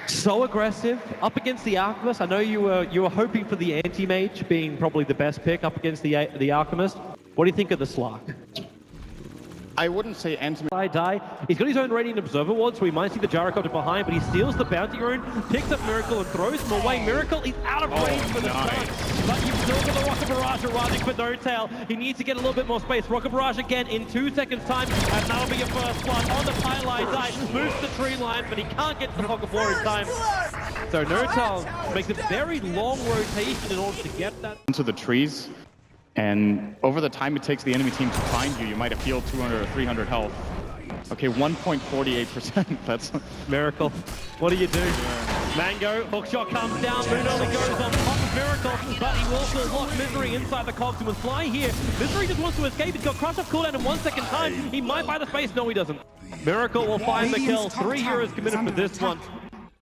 So aggressive up against the Alchemist. I know you were hoping for the anti-mage being probably the best pick up against the Alchemist. What do you think of the Slark? I wouldn't say anti-mage. Die. He's got his own Radiant Observer Ward, so he might see the Gyrocopter behind, but he steals the Bounty Rune, picks up Miracle and throws him away. Miracle is out of range for the stun, but you've still got the Rocket Barrage arriving for No Tail. He needs to get a little bit more space. Rocket Barrage again in 2 seconds time, and that'll be your first blood on the Pylite side. Moves the tree line, but he can't get to the Pocket War in time. So No Tail makes a very long rotation in order to get that. Into the trees. And over the time it takes the enemy team to find you, you might have healed 200 or 300 health. Okay, 1.48%. That's Miracle. What do you do? Mango, hookshot comes down, Moon only goes on top of Miracle, but he will also lock Misery inside the cogs and will fly here. Misery just wants to escape, he's got Crush Off cooldown in 1 second time. He might buy the space, no he doesn't. Miracle will find the kill, 3 heroes committed for this one.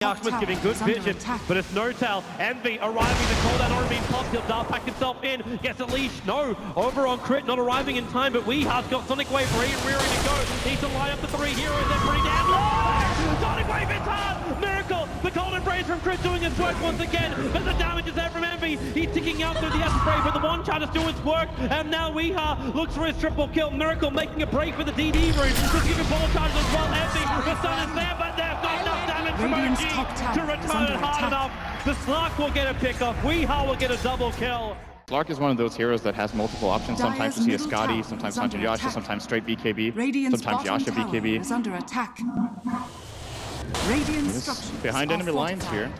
Alchemist giving good vision, but it's No Tail. Envy arriving, the cooldown already been popped. He'll Dark Pack himself in, gets a leash. No, over on crit, not arriving in time, but Weehar's got Sonic Wave rearing to go. Needs to line up the 3 heroes, they're pretty damn low. Sonic Wave is hard. Miracle, the Golden Brace from crit doing its work once again, but the damage is there from Envy. He's ticking out through the Acid Spray, but the one shot is doing its work, and now Weehar looks for his triple kill. Miracle making a break for the DD rune, just giving ball charges as well. Envy, the stun is there, but there's not enough damage from OG to return it hard enough. The Slark will get a pick off. Weehar will get a double kill. Slark is one of those heroes that has multiple options. Sometimes you see a Scotty, sometimes Hunter Yasha, sometimes straight BKB, sometimes Yasha BKB. Is under attack. Radiant structures behind enemy lines here.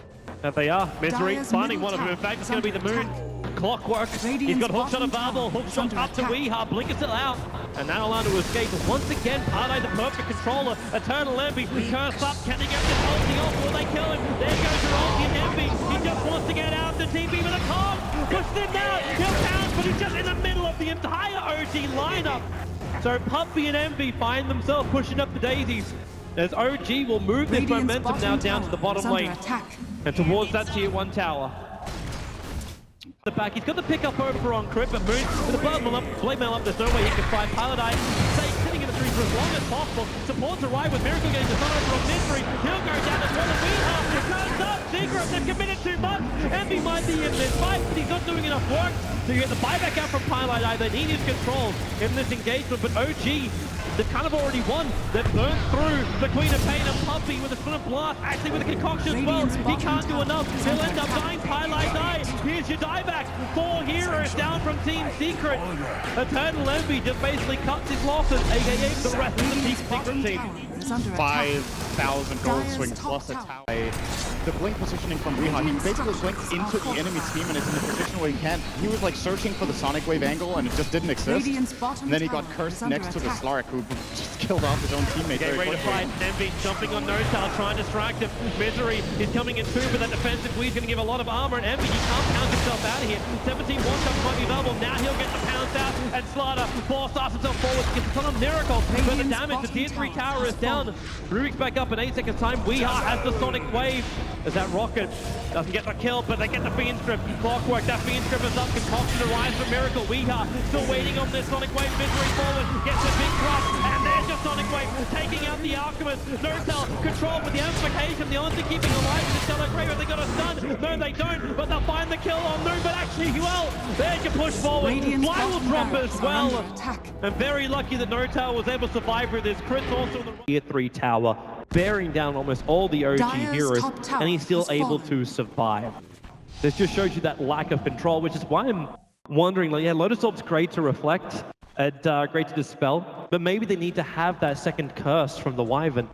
There they are. Misery finding one of them. In fact, it's going to be the Moon. Clockwork. He's got hookshot of Babel. Hookshot up to Weehar. Blink is still out. And now allowed to escape. But once again, Pardai the perfect controller. Eternal Envy. Cursed up. Can he get this ulti off? Will they kill him? There goes your ulti and Envy. He just wants to get out. The TP with a cog. Push them out. He'll pounce, but he's just in the middle of the entire OG lineup. So Puppy and Envy find themselves pushing up the daisies. As OG will move this momentum now down to the bottom lane. And towards that tier 1 tower. The back, he's got the pick up over on crit, but Moon with the blade mail up, there's no way he can find Paladine. Stay sitting in the trees for as long as possible. Supports arrive with Miracle getting the sun over on Misery. He'll go down as well as Weehar. Turns up, Secret, they've committed too much. Envy might be in this fight, but he's not doing enough work to get the buyback out from Paladine. They need his control in this engagement, but OG, they've kind of already won. They've burned through the Queen of Pain and Puppy with a spin of blast. Actually, with a concoction as well. He can't do enough. He'll end up dying. Pylite die. Here's your dieback. 4 heroes down from Team Secret. Eternal Envy just basically cuts his losses, aka the rest of the Team Secret team. 5,000 gold swing plus a tower. The blink positioning from Weehar, he basically blinked into the enemy team and is in the position where he can't. He was like searching for the Sonic Wave angle and it just didn't exist. And then he got cursed next to the Slark, who just killed off his own teammate. Get ready to fight. Envy jumping on No Tail, trying to distract him. Misery is coming in too, but that defensive bleed's going to give a lot of armor, and Envy, he can't pound himself out of here. 17 one-shots might be available. Now he'll get the pounce out, and Slaughter starts himself forward to get the ton of Miracle. But the damage, the tier 3 tower is down. Rubik's back up in 8 seconds time. Weehar has the Sonic Wave. As that Rocket doesn't get the kill, but they get the Fiend Strip. Clockwork, that Fiend Strip is up. Concoction arrives for Miracle. Weehar still waiting on this Sonic Wave. Misery forward, gets a big crush, and there's your Sonic Wave, taking out the Alchemist. No Tail control with the amplification. The only thing keeping alive is the Stellar Graver. They got a stun. No, they don't, but they'll find the kill on Noon. But actually, well, there's your push forward. Fly will drop as well. And very lucky that No Tail was able to survive with this. Crit's also in the tier 3 tower, bearing down almost all the OG heroes, and he's still able to survive. This just shows you that lack of control, which is why I'm wondering, like, yeah, Lotus Orb's great to reflect and great to dispel, but maybe they need to have that second curse from the Wyvern,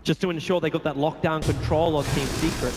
just to ensure they got that lockdown control on Team Secret.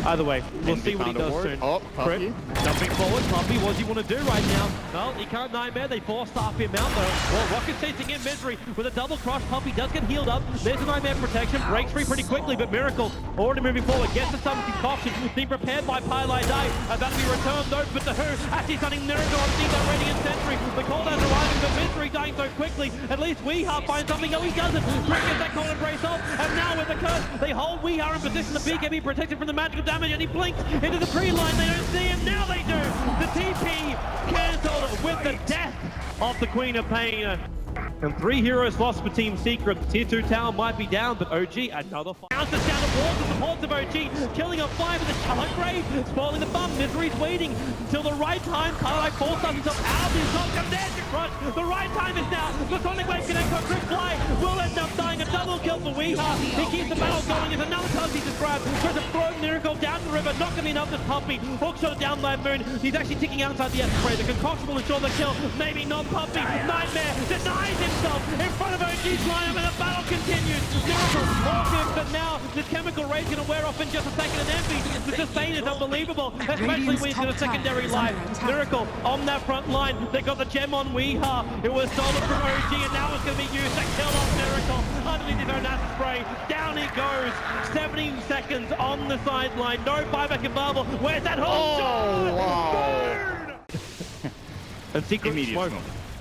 Either way, we'll see what he does soon. Oh, Puppy. Jumping forward, Puppy, what does he want to do right now? Well, he can't Nightmare, they forced off him out though. Well, Rocket chasing in Misery with a double crush. Puppy does get healed up. There's a Nightmare protection, breaks free pretty quickly, but Miracle already moving forward, gets the stun concoction, being prepared by Pylite Die. About to be returned though, but the Who actually stunning Miracle on that Radiant Sentry. The cooldown's arriving, but Misery dying so quickly. At least Weehar finds something. No, he doesn't. Quick gets that cold embrace off, and now with the curse, they hold Weehar in position. The BKB protected from the magical damage, and he blinks into the tree line. They don't see him. Now they do. The TP cancelled with the death of the Queen of Pain. And 3 heroes lost for Team Secret. Tier 2 tower might be down, but OG, another fight. Bounces down the walls and supports of OG, killing on 5 with a shallow grave, spoiling the bum. Misery's waiting until the right time. Carlyle forces himself out of his top, comes there to crush. The right time is now. The Sonic Wave connects on Quick Fly. Will end up dying. A double kill for Weeha. He keeps the battle going. There's another touch he just grabbed. Tries to throw Miracle down the river. Not going to be enough to Puppy. Hook shot down by Moon. He's actually ticking outside the S-spray. The concoction will ensure the kill. Maybe not Puppy. Nightmare denies himself in front of OG's lineup, and the battle continues. Miracle off him, but now the chemical rays going to wear off in just a second. And Envy, the sustain is unbelievable, especially when he's in a secondary life. Miracle on that front line. They got the gem on Weeha. It was stolen from OG, and now it's going to be used to kill off Miracle underneath his own acid spray. Down he goes. 17 seconds on the sideline. No buyback in Marvel. Where's that whole shot? Wow. And Secret smoke.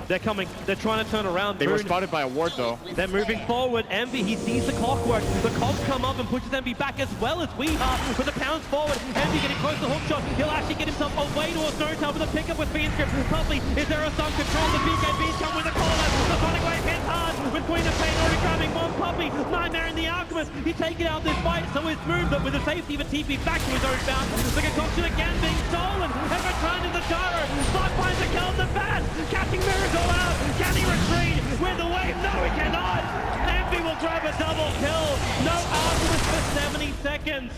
They're coming. They're trying to turn around. They were spotted by a ward, though. They're moving forward. Envy, he sees the clockwork. The cogs come up and pushes Envy back as well as Weeha with the pounds forward. Envy getting close to hook shot. He'll actually get himself away towards Snowtail with a pickup with Fiend Script. Puppy, is there a sun control? The BKBs come with a corner. The Sonic Wave hits hard with Queen of Pain already grabbing one Puppy. Nightmare in the Alchemist. He's taking out this fight, so it's moved, but with the safety of a TP back to his own bound. The concoction again being stolen and returned to the gyro. Slot finds the kill on the bat. Catching Miracle out. Can he retreat with the wave? No, he cannot. Envy will grab a double kill. No Alchemist for 70 seconds.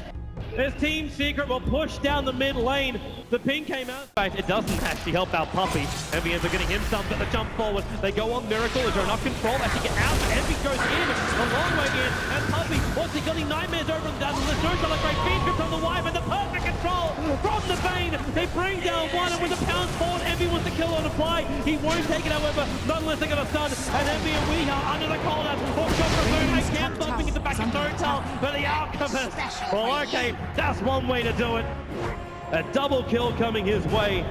As Team Secret will push down the mid lane. The ping came out. In fact, it doesn't actually help out Puppy. Envy ends up getting himself at the jump forward. They go on Miracle. Is there enough control? Actually get out. Envy goes in. A long way in. And Puppy, what's he got? He nightmares over and down. The Snowshot, a great Fiend Script on the wipe. And the perfect control from the Bane. They bring down one. And with the pounds forward, Envy wants to kill on the fly. He won't take it, however. Not unless they got a stun. And Envy and Weeha under the cold out. Hook shot from Moon. Again, bumping at the back of Snowtail. But the Alchemist. Well, okay. That's one way to do it. A double kill coming his way.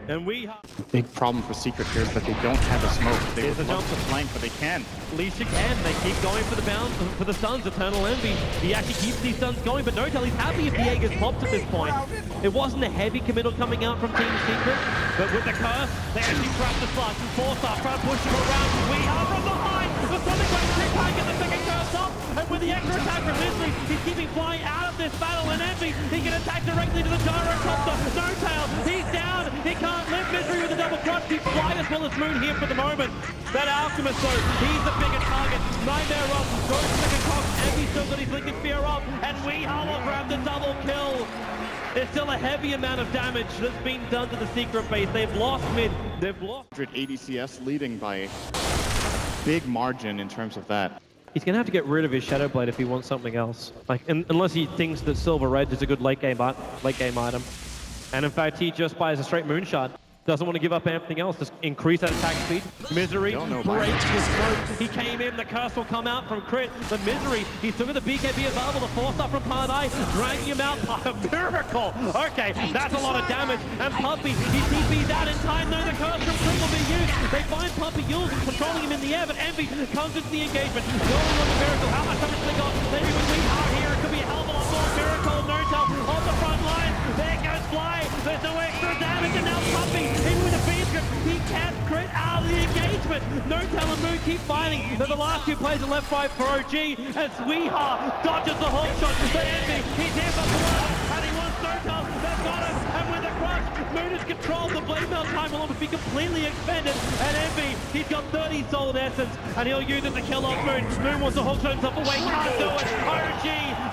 And we Big problem for Secret here is that they don't have a smoke. They would love to flank, but they can't. At least again, they keep going for the bounce, for the stuns. Eternal Envy, he actually keeps these stuns going, but Notel, he's happy if the egg is popped at this point. It wasn't a heavy committal coming out from Team Secret, but with the curse, they actually trap the slot. Four-star trying to push him around. We are from behind. The Sonic Wave can't get the second curse off, and with the extra attack from Misery, he's keeping flying out of this battle. And Envy, he can attack directly to the gyrocopter. Notel, he's down. He can't lift Misery with a double crunch. He fly as well as Moon here for the moment. That Alchemist, though, he's the bigger target. Nightmare up, goes to the concoction. Envy still got his Lincoln Fear up, and Weeha will grab the double kill. There's still a heavy amount of damage that's been done to the Secret base. They've lost mid. They've lost. ADCS leading by a big margin in terms of that. He's going to have to get rid of his Shadow Blade if he wants something else. Like, unless he thinks that Silver Red is a good late game item. And in fact, he just buys a straight Moonshot. Doesn't want to give up anything else. Just increase that attack speed. Misery breaks the smoke. He came in. The curse will come out from Crit. The Misery, he took the BKB available. The force up from Paradise, dragging him out by a miracle. Okay, that's a lot of damage. And Puppy, he TP's out in time. Though the curse from Crit will be used. They find Puppy using, controlling him in the air, but Envy comes into the engagement. Going on the miracle. How much damage they got? They even we are here. It could be a hell of a lot more. Miracle, Notel on the front line. There goes Fly. There's no extra damage, and now Puppy in with a Fiend Script. He can't Crit out of the engagement. Notel and Moon keep fighting. They're the last two players are left fight for OG. As Weeha dodges the hook shot. But Envy, he's here for blood. And he wants Notel. They've got him. And with the crush, Moon is controlled. The blade melt time will almost be completely expended. And Envy, he's got 30 solid essence. And he'll use it to kill off Moon. Moon wants to hook shot himself away. Can't do it. OG,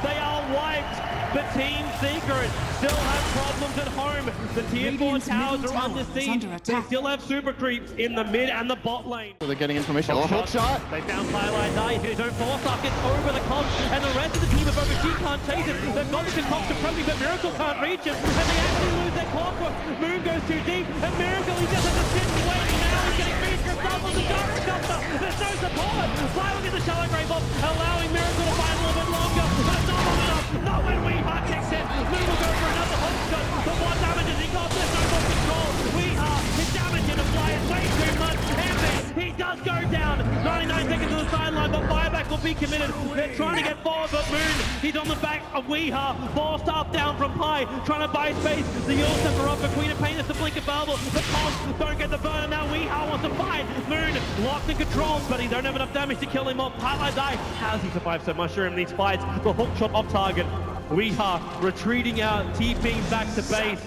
they are wiped. But Team Secret still have problems at home. The tier 4 towers are under siege. They still have super creeps in the mid and the bot lane. So they're getting information. Hook shot. They found Firelight Die. His own force-up gets over the cogs, and the rest of the team of OG can't chase it. They've got the concoction probably, but Miracle can't reach him. And they actually lose their clockwork. Moon goes too deep, and Miracle, he just has to sit and wait. Now he's getting Fiend Script up on the gyrocopter. There's no support. Fly will get the shallow grave off, allowing Miracle to fight a little bit longer. But it's not long enough. Not when Weeha kicks in. Moon will go for another hook shot. But what damage has he got? There's no more control. Weeha, his damage in the fly is way too much. Envy, he does go down. 99 seconds to the sideline, but buyback will be committed. They're trying to get forward, but Moon, he's on the back of Weeha. 4-star down from Pi, trying to buy space. The Ult are up for Queen of Pain. It's the blink of Bubble. The Toms don't get the burn, and now Weeha wants to fight. Moon locked in control, but he don't have enough damage to kill him off. Pipeline die. How does he survive so much during these fights? The hook shot off target. Weeha retreating out, TPing back to base.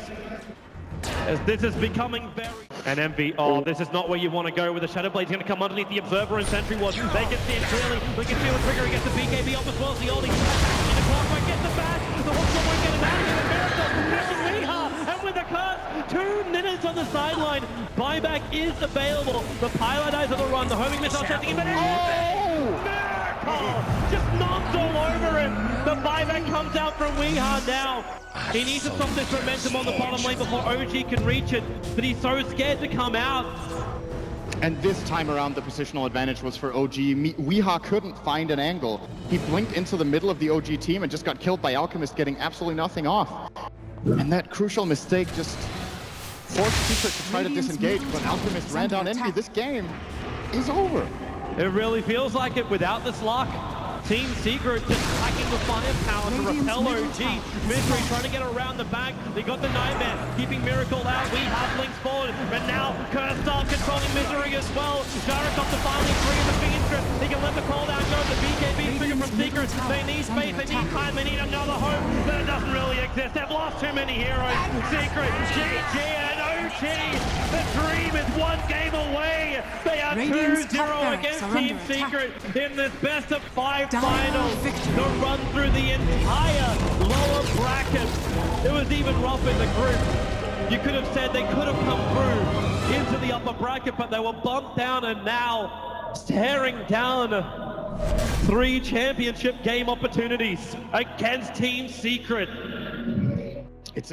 As this is becoming very... And MV, oh, this is not where you want to go with the Shadow Blade's going to come underneath the Observer and Sentry Ward. They can see it clearly. We can see the trigger. He gets the BKB off as well as the oldie. In the clockwork, gets the bash. The Hookshot won't get him out of here. The Miracle catching Weeha. And with the curse, 2 minutes on the sideline. Buyback is available. The Pilot Eyes on the run. The homing missile chasing him. Miracle! Just knocks all over him. The buyback comes out from Weeha now. He needs to stop this momentum on the bottom lane before OG can reach it, but he's so scared to come out. And this time around, the positional advantage was for OG. Weeha couldn't find an angle. He blinked into the middle of the OG team and just got killed by Alchemist, getting absolutely nothing off. And that crucial mistake just forced Secret to try to disengage, but Alchemist ran down Envy. This game is over. It really feels like it without this luck. Team Secret just packing the firepower to repel OG. Mystery trying to get around the back. They got the Nightmare, keeping Miracle out. Weeha blinks forward, and now Curse start controlling Misery as well. Jarek off the finally free of the Fiendstrip. He can let the call down go. The BKB trigger from Secret. They need space, they need time, they need another hope, but it doesn't really exist. They've lost too many heroes. Secret, GG, and OG. The dream is 1 game away. They are 2-0 against Team Secret in this best of 5 final to run through the entire lower bracket. It was even rough in the group. You could have said they could have come through into the upper bracket, but they were bumped down and now staring down 3 championship game opportunities against Team Secret. It's